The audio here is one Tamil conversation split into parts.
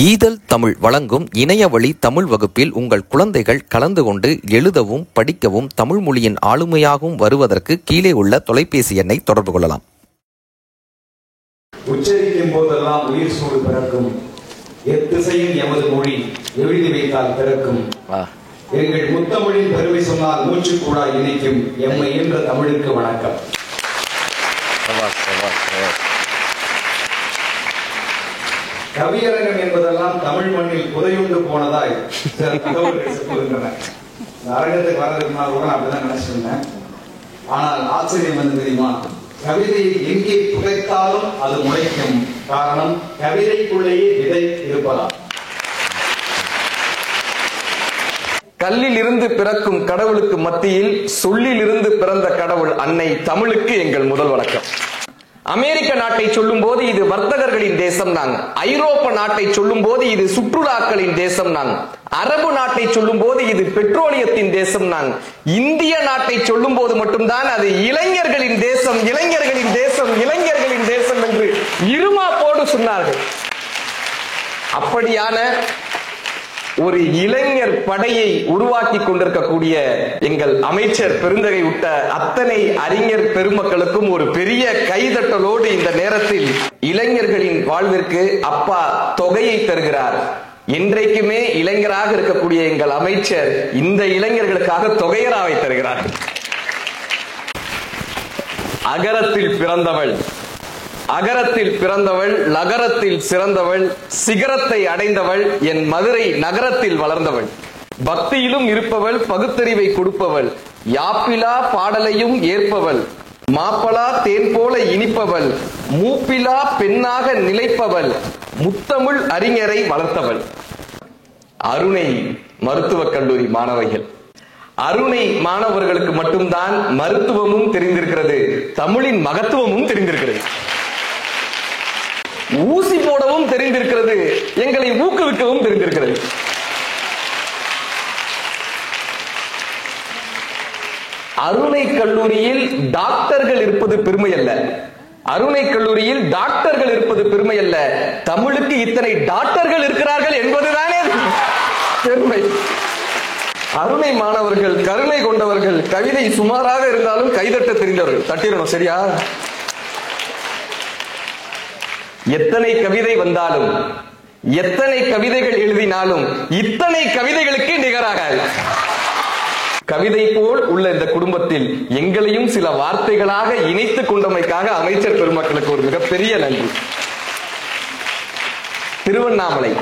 ஈதல் தமிழ் வழங்கும் இணையவழி தமிழ் வகுப்பில் உங்கள் குழந்தைகள் கலந்து கொண்டு எழுதவும் படிக்கவும் தமிழ் மொழியின் ஆளுமையாகவும் வருவதற்கு கீழே உள்ள தொலைபேசி எண்ணை தொடர்பு கொள்ளலாம். உச்சரிக்கும் போதெல்லாம் உயிர் சூடு பிறக்கும், எத்திசையும் எமது மொழி எழுதி வைத்தால் பிறக்கும். எங்கள் முத்தமிழின் பெருமை சொன்னால் மூச்சு கூட இணைக்கும். எம்மை என்ற தமிழுக்கு வணக்கம். கவியரங்கம் என்பதெல்லாம் தமிழ் மண்ணில் புதையுண்டு போனதாய் சில தகவல்கள் சொல்லுகின்றன. அரங்கத்துக்கு வர்றதுக்கு முன்னால் கூட அப்படிதான் நினைச்சிருந்தேன். ஆனால் ஆச்சரியம் வந்து தெரியுமா, கவிதையை எங்கே புதைத்தாலும் அது முளைக்கும். காரணம், கவிதைக்குள்ளேயே விதை இருப்பதா. கல்லில் இருந்து பிறக்கும் கடவுளுக்கு மத்தியில் சொல்லில் இருந்து பிறந்த கடவுள் அன்னை தமிழுக்கு எங்கள் முதல் வணக்கம். அமெரிக்க நாட்டை சொல்லும் போது இது வர்த்தகர்களின் தேசம் நாங்க, ஐரோப்பா நாட்டை சொல்லும் போது இது சுற்றுலாக்களின் தேசம் நாங்க, அரபு நாட்டை சொல்லும் போது இது பெட்ரோலியத்தின் தேசம் நாங்க, இந்திய நாட்டை சொல்லும் போது மட்டும்தான் அது இளைஞர்களின் தேசம், இளைஞர்களின் தேசம், இளைஞர்களின் தேசம் என்று இருமாப்போடு சொன்னார்கள். அப்படியான ஒரு இளைஞர் படையை உருவாக்கி கொண்டிருக்கக்கூடிய எங்கள் அமைச்சர் பெருந்தகை உட்ட அத்தனை அறிஞர் பெருமக்களுக்கும் ஒரு பெரிய கைதட்டலோடு இந்த நேரத்தில் இளைஞர்களின் வாழ்விற்கு அப்பா தொகையை தருகிறார். என்றைக்குமே இளைஞராக இருக்கக்கூடிய எங்கள் அமைச்சர் இந்த இளைஞர்களுக்காக தொகையராவை தருகிறார். அகரத்தில் பிறந்தவள், அகரத்தில் பிறந்தவள், லகரத்தில் சிறந்தவள், சிகரத்தை அடைந்தவள், என் மதுரை நகரத்தில் வளர்ந்தவள், பக்தியிலும் இருப்பவள், பகுத்தறிவை கொடுப்பவள், யாப்பிலா பாடலையும் ஏற்பவள், மாப்பலா தேன் போல இனிப்பவள், மூப்பிலா பெண்ணாக நிலைப்பவள், முத்தமிழ் அறிஞரை வளர்த்தவள். அருணை மருத்துவக் கல்லூரி மாணவர்கள், அருணை மாணவர்களுக்கு மட்டும்தான் மருத்துவமும் தெரிந்திருக்கிறது, தமிழின் மகத்துவமும் தெரிந்திருக்கிறது, ஊசி போடவும் தெரிந்திருக்கிறது, எங்களை ஊக்குவிக்கவும் தெரிந்திருக்கிறது. அருணை கல்லூரியில் டாக்டர்கள் இருப்பது பெருமை அல்ல, அருணை கல்லூரியில் டாக்டர்கள் இருப்பது பெருமை அல்ல, தமிழுக்கு இத்தனை டாக்டர்கள் இருக்கிறார்கள் என்பதுதானே பெருமை. அருணை மாணவர்கள் கருணை கொண்டவர்கள், கவிதை சுமாராக இருந்தாலும் கைதட்ட தெரிந்தவர்கள். தட்டிடணும், சரியா? எத்தனை கவிதை வந்தாலும், எத்தனை கவிதைகள் எழுதினாலும் இத்தனை கவிதைகளுக்கு நிகராக கவிதை போல் உள்ள இந்த குடும்பத்தில் எங்களையும் சில வார்த்தைகளாக இணைத்துக் கொண்டமைக்காக அமைச்சர் பெருமக்களுக்கு ஒரு மிகப்பெரிய நன்றி. திருவண்ணாமலை,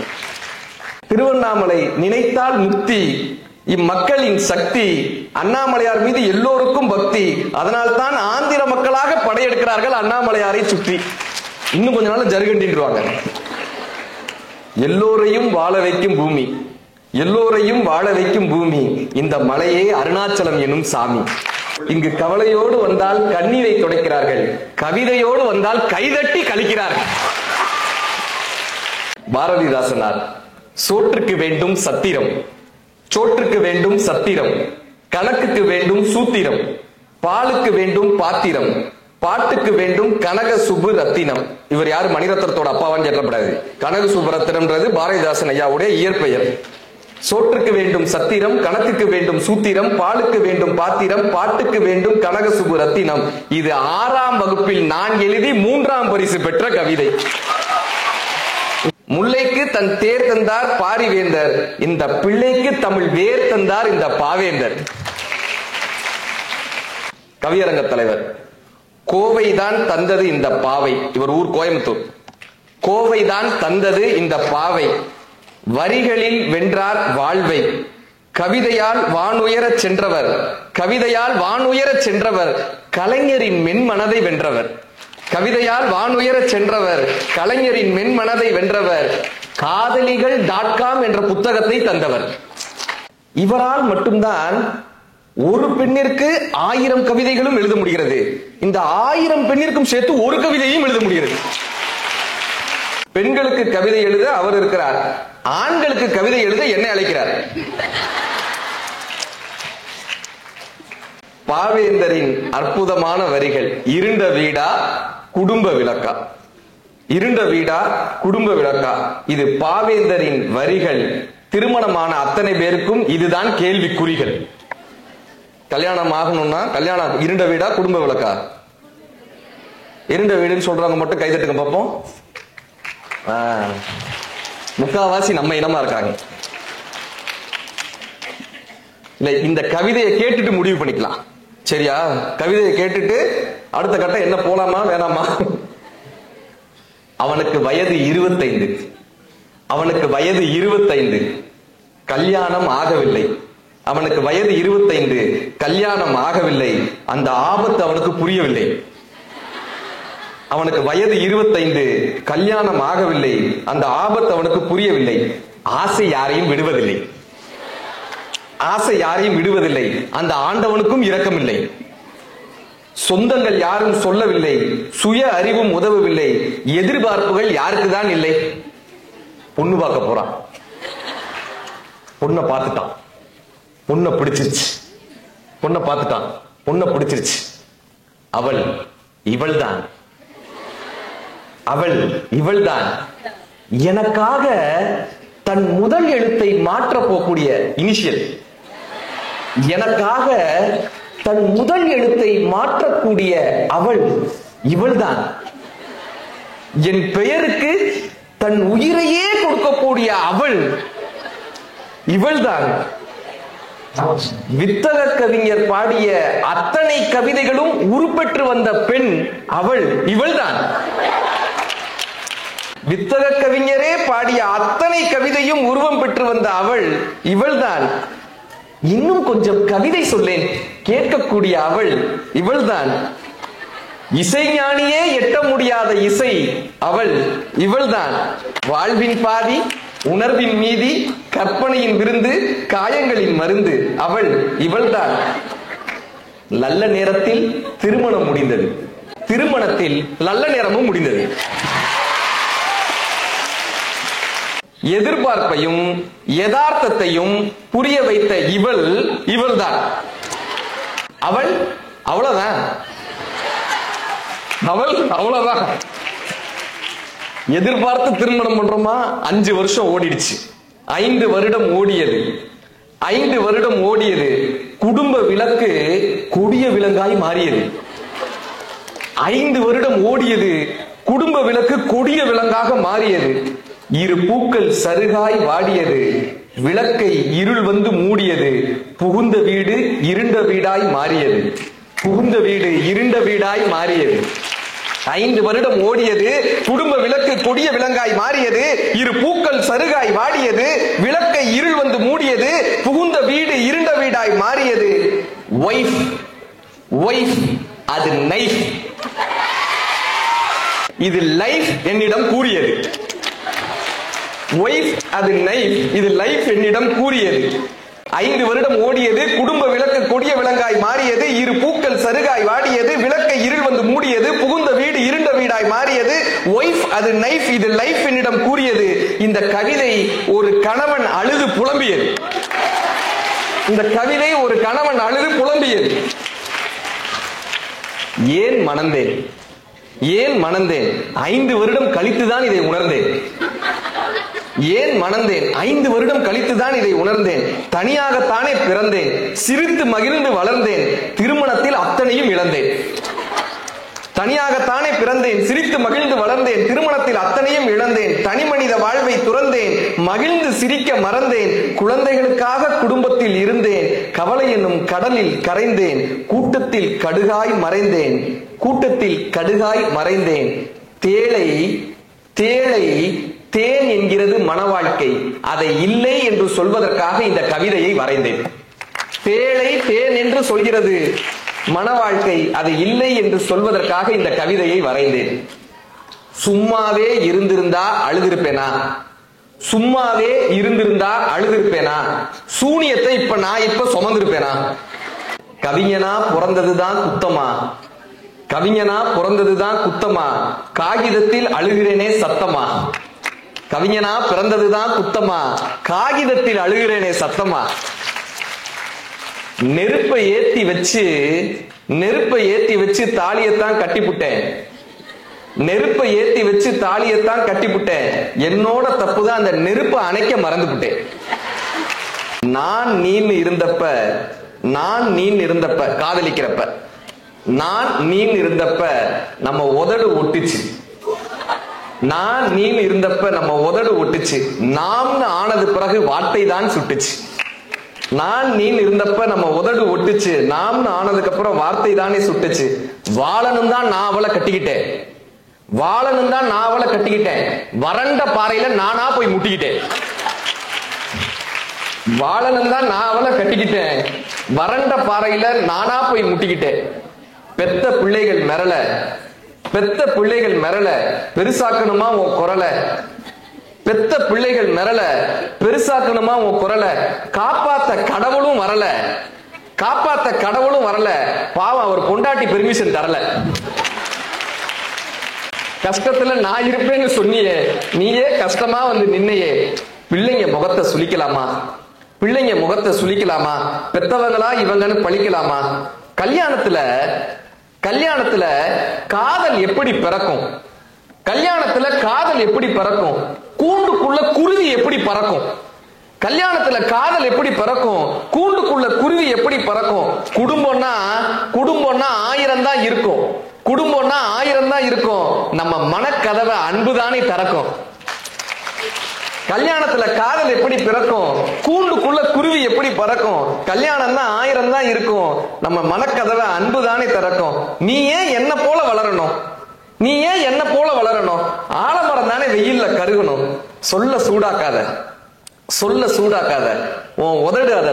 திருவண்ணாமலை நினைத்தால் முக்தி, இம்மக்களின் சக்தி, அண்ணாமலையார் மீது எல்லோருக்கும் பக்தி, அதனால்தான் ஆந்திர மக்களாக படையெடுக்கிறார்கள் அண்ணாமலையாரை சுற்றி. இன்னும் கொஞ்ச நாள் ஜருகண்டிடுவாங்க. எல்லோரையும் வாழ வைக்கும் பூமி, எல்லோரையும் வாழ வைக்கும் பூமி, இந்த மலையே அருணாச்சலம் எனும் சாமி. இங்கு கவலையோடு வந்தால் கண்ணீரை துடைக்கிறார்கள், கவிதையோடு வந்தால் கைதட்டி கழிக்கிறார்கள். பாரதிதாசனார் சோற்றுக்கு வேண்டும் சத்திரம், சோற்றுக்கு வேண்டும் சத்திரம், கணக்குக்கு வேண்டும் சூத்திரம், பாலுக்கு வேண்டும் பாத்திரம், பாட்டுக்கு வேண்டும் கனக சுப்பு ரத்தினம். இவர் யாரு? மணிரத்னத்தோட அப்பாவான்னு கேட்கப்படாது. கனக சுப்பு ரத்தினம்ன்றது பாரதிதாசன் ஐயாவுடைய இயற்பெயர். சோற்றுக்கு வேண்டும் சத்திரம், கணக்குக்கு வேண்டும் சூத்திரம், பாலுக்கு வேண்டும் பாத்திரம், பாட்டுக்கு வேண்டும் கனக சுப்பு ரத்தினம். இது 6ஆம் வகுப்பில் நான் எழுதி 3ஆம் பரிசு பெற்ற கவிதை. முல்லைக்கு தன் தேர் தந்தார் பாரிவேந்தர், இந்த பிள்ளைக்கு தமிழ் வேர் தந்தார் இந்த பாவேந்தர். கவியரங்க தலைவர், கோவைதான் தந்தது இந்த பாவை, இவர் ஊர் கோயம்புத்தூர். கோவைதான் தந்தது இந்த பாவை, வரிகளில் வென்றார் வாழ்வை, கவிதையால் வானுயரச் சென்றவர், கவிதையால் வானுயரச் சென்றவர், கலைஞரின் மென்மனதை வென்றவர், கவிதையால் வானுயரச் சென்றவர், கலைஞரின் மென்மனதை வென்றவர், காதலிகள்.com என்ற புத்தகத்தை தந்தவர். இவரால் மட்டும்தான் ஒரு பெண்ணிற்கு 1000 கவிதைகளும் எழுத முடிகிறது. இந்த 1000 பெண்ணிற்கும் சேர்த்து ஒரு கவிதையும் எழுத முடிகிறது. பெண்களுக்கு கவிதை எழுத அவர் இருக்கிறார், ஆண்களுக்கு கவிதை எழுத என்னை அழைக்கிறார். பாவேந்தரின் அற்புதமான வரிகள், இருண்ட வீடா குடும்ப விளக்கா, இருண்ட வீடா குடும்ப விளக்கா? இது பாவேந்தரின் வரிகள். திருமணமான அத்தனை பேருக்கும் இதுதான் கேள்விக்குறிகள். கல்யாணம் ஆகணும்னா கல்யாணம் இருண்ட வீடா குடும்ப விளக்கா? இருண்ட வீடுன்னு சொல்றவங்க மட்டும் கைதட்டுங்க பார்ப்போம். முக்காவாசி நம்ம இனமா இருக்காங்க. இல்ல, இந்த கவிதையை கேட்டுட்டு முடிவு பண்ணிக்கலாம். சரியா? கவிதையை கேட்டுட்டு அடுத்த கட்டம் என்ன, போலாமா வேணாமா? அவனுக்கு வயது 25. அவனுக்கு வயது 25, கல்யாணம் ஆகவில்லை. அவனுக்கு வயது 25, கல்யாணம் ஆகவில்லை. அந்த ஆபத்து அவனுக்கு புரியவில்லை. அவனுக்கு வயது 25, கல்யாணம் ஆகவில்லை. அந்த ஆபத்து அவனுக்கு புரியவில்லை. ஆசை யாரையும் விடுவதில்லை. ஆசை யாரையும் விடுவதில்லை. அந்த ஆண்டவனுக்கும் இரக்கமில்லை. சொந்தங்கள் யாரும் சொல்லவில்லை. சுய அறிவும் உதவவில்லை. எதிர்பார்ப்புகள் யாருக்கு தான் இல்லை? பொண்ணு பார்க்க போறான். பொண்ணை பார்த்துட்டான். பொண்ணை பிடிச்சிருச்சு. பொண்ணை பார்த்துட்டான். பொண்ணை பிடிச்சிருச்சு. அவள் இவள்தான். அவள் இவள்தான். எனக்காக தன் முதல் எழுத்தை மாற்ற போகக்கூடிய இனிஷியல், எனக்காக தன் முதல் எழுத்தை மாற்றக்கூடிய அவள் இவள்தான். என் பெயருக்கு தன் உயிரையே கொடுக்கக்கூடிய அவள் இவள்தான். வித்தக கவிஞர் பாடிய அத்தனை கவிதைகளும் உருப்பெற்று வந்த பெண் அவள் இவள்தான். வித்தக கவிஞரே பாடிய அத்தனை கவிதையும் உருவம் பெற்று வந்த அவள் இவள்தான். இன்னும் கொஞ்சம் கவிதை சொல்லேன் கேட்கக்கூடிய அவள் இவள்தான். இசைஞானியே எட்ட முடியாத இசை அவள் இவள்தான். வாழ்வின் பாதி, உணர்வின் மீதி, கற்பனையின் விருந்து, காயங்களின் மருந்து அவள் இவள்தான். நல்ல நேரத்தில் திருமணம் முடிந்தது. திருமணத்தில் நல்ல நேரமும் முடிந்தது. எதிர்பார்ப்பையும் யதார்த்தத்தையும் புரிய வைத்த இவள் இவள்தான். அவள் அவ்வளவுதான். அவள் அவ்வளவுதான். எதிர்பார்த்து திருமணம் பண்றோமா? 5 வருஷம் ஓடிடுச்சு. 5 வருடம் ஓடியது. 5 வருடம் ஓடியது. குடும்ப விளக்கு கொடிய விலங்காய் மாறியது. 5 வருடம் ஓடியது. குடும்ப விளக்கு கொடிய விலங்காக மாறியது. இரு பூக்கள் சருகாய் வாடியது. விளக்கை இருள் வந்து மூடியது. புகுந்த வீடு இருண்ட வீடாய் மாறியது. புகுந்த வீடு இருண்ட வீடாய் மாறியது. 5 வருடம் ஓடியது. குடும்ப விளக்கு கொடிய விலங்காய் மாறியது. இரு பூக்கள் சருகாய் வாடியது. விளக்கை இருள் வந்து மூடியது. புகுந்த வீடு இருண்ட வீடாய் மாறியது. ஒய்ஃப் ஒய்ஃப் அது நைஃப். இது லைஃப் என்னிடம் கூறியது. ஒய்ஃப் அது நைஃப், இது லைஃப் என்னிடம் கூறியது. 5 வருடம் ஓடியது. குடும்ப விளக்கு கொடிய விலங்காய் மாறியது. இரு பூக்கள் சருகாய் வாடியது. விளக்கை இருள் வந்து மூடியது. புகுந்த வீடு இருண்ட வீடாய் மாறியது. ஒய்ஃப் அது நைஃப், இது லைஃப் என்னிடம் கூறியது. இந்த கவிதை ஒரு கணவன் அழுது புலம்பியது. இந்த கவிதை ஒரு கணவன் அழுது புலம்பியது. ஏன் மணந்தேன்? ஏன் மணந்தேன்? 5 வருடம் கழித்துதான் இதை உணர்ந்தேன். ஏன் மணந்தேன்? 5 வருடம் கழித்துதான் இதை உணர்ந்தேன். தனியாகத்தானே பிறந்தேன். சிரித்து மகிழ்ந்து வளர்ந்தேன். திருமணத்தில் அத்தனையும் இழந்தேன். தனியாகத்தானே பிறந்தேன். சிரித்து மகிழ்ந்து வளர்ந்தேன். திருமணத்தில் அத்தனையும் இழந்தேன். தனி மனித வாழ்வை துறந்தேன். மகிழ்ந்து சிரிக்க மறந்தேன். குழந்தைகளுக்காக குடும்பத்தில் இருந்தேன். கவலை என்னும் கடலில் கரைந்தேன். கூட்டத்தில் கடுகாய் மறைந்தேன். கூட்டத்தில் கடுகாய் மறைந்தேன். தேளை தேளை தேன் என்கிறது மன வாழ்க்கை. அதை இல்லை என்று சொல்வதற்காக இந்த கவிதையை வரைந்தேன். தேளை தேன் என்று சொல்கிறது மன வாழ்க்கை. அது இல்லை என்று சொல்வதற்காக இந்த கவிதையை வரைந்தேன். சும்மாவே இருந்திருந்தா அழுதிருப்பேனா? சும்மாவே இருந்திருந்தா அழுதிருப்பேனா? சூனியத்தை நான் இப்ப சுமந்திருப்பேனா? கவிஞனா பிறந்ததுதான் குத்தமா? கவிஞனா பிறந்ததுதான் குத்தமா? காகிதத்தில் அழுகிறேனே சத்தமா? கவிஞனா பிறந்ததுதான் குத்தமா? காகிதத்தில் அழுகிறேனே சத்தமா? நெருப்பை ஏத்தி வச்சு தாலியத்தான் கட்டிப்புட்டேன். நெருப்பை ஏத்தி வச்சு தாலியத்தான் கட்டிவிட்டேன். என்னோட தப்புதான், அந்த நெருப்பை அணைக்க மறந்துவிட்டேன். நான் நீன்னு இருந்தப்ப காதலிக்கிறப்ப, நான் நீன்னு இருந்தப்ப நம்ம உதடு ஒட்டுச்சு. நான் நீன்னு இருந்தப்ப நம்ம உதடு ஒட்டுச்சு. நாம்னு ஆனது பிறகு வார்த்தை தான் சுட்டுச்சு. நான் நீன்னு இருந்தப்ப நம்ம உதடு ஒட்டுச்சு. நாம்னு ஆனதுக்கு அப்புறம் வார்த்தை தானே சுட்டுச்சு. வாழணும் தான் நான் அவளை கட்டிக்கிட்டேன். வாழணும் தான் நான் அவளை கட்டிக்கிட்டேன். வறண்ட பாறையில நானா போய் முட்டிக்கிட்டேன். வாழணும் தான் நான் அவளை கட்டிக்கிட்டேன். வறண்ட பாறையில நானா போய் முட்டிக்கிட்டேன். பெத்த பிள்ளைகள் மிரள பெருசாக்கணுமா உன் குரலை. பெத்த பிள்ளைகள் மிரள பெருசாக்கணுமா உன் குரலை. காப்பாத்த கடவுளும் வரல. பாவம் அவர் பொண்டாட்டி பெர்மிஷன் தரல. கஷ்டத்துல நான் இருப்பேன்னு சொன்னியே, நீயே கஷ்டமா வந்து நின்னையே. பிள்ளைங்க முகத்தை சுளிக்கலாமா? பெத்தவங்களா இவங்கன்னு பழிக்கலாமா? கல்யாணத்துல காதல் எப்படி பிறக்கும்? கூண்டுக்குள்ள குருவி எப்படி பறக்கும்? கல்யாணத்துல காதல் எப்படி பிறக்கும்? கூண்டுக்குள்ள குருவி எப்படி பறக்கும்? குடும்பம்னா 1000 தான் இருக்கும். நம்ம மனக்கதவை அன்புதானே திறக்கும். கல்யாணத்துல காதல் எப்படி பிறக்கும்? கூண்டுக்குள்ள குருவி எப்படி பறக்கும்? கல்யாணம் தான் 1000 தான் இருக்கும். நம்ம மனக்கதவை அன்புதானே திறக்கும். நீ ஏன் என்ன போல வளரணும்? ஆலமரம் தானே வெயில்ல கருகணும். சொல்ல சூடாக்காத உன் உதடு அதை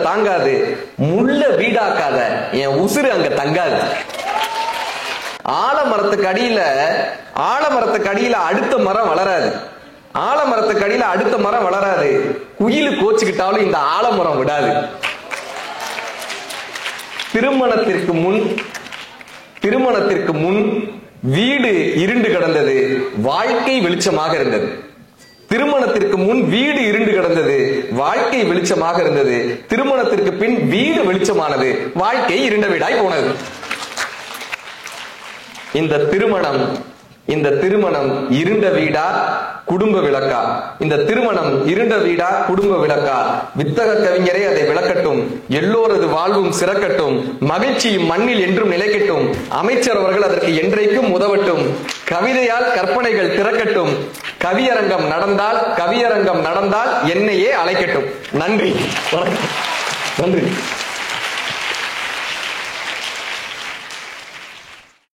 தாங்காது. முள்ள வீடாக்காத, என் உசுறு அங்க தங்காது. ஆலமரத்துக்கு அடியில அடுத்த மரம் வளராது. குயிலு கோச்சுக்கிட்டாலும் இந்த ஆலமரம் விடாது. திருமணத்திற்கு முன் வீடு இருண்டு கிடந்தது, வாழ்க்கை வெளிச்சமாக இருந்தது. திருமணத்திற்கு பின் வீடு வெளிச்சமானது, வாழ்க்கை இருண்ட வீடாய் போனது. இந்த திருமணம் இருண்ட வீடா குடும்ப விளக்கா? வித்தக கவிஞரே அதை விளக்கட்டும். எல்லோரது வாழ்வும் சிறக்கட்டும். மகிழ்ச்சியும் மண்ணில் என்றும் நிலைக்கட்டும். அமைச்சர் அவர்கள் அதற்கு என்றைக்கும் உதவட்டும். கவிதையால் கற்பனைகள் திறக்கட்டும். கவியரங்கம் நடந்தால் என்னையே அழைக்கட்டும். நன்றி.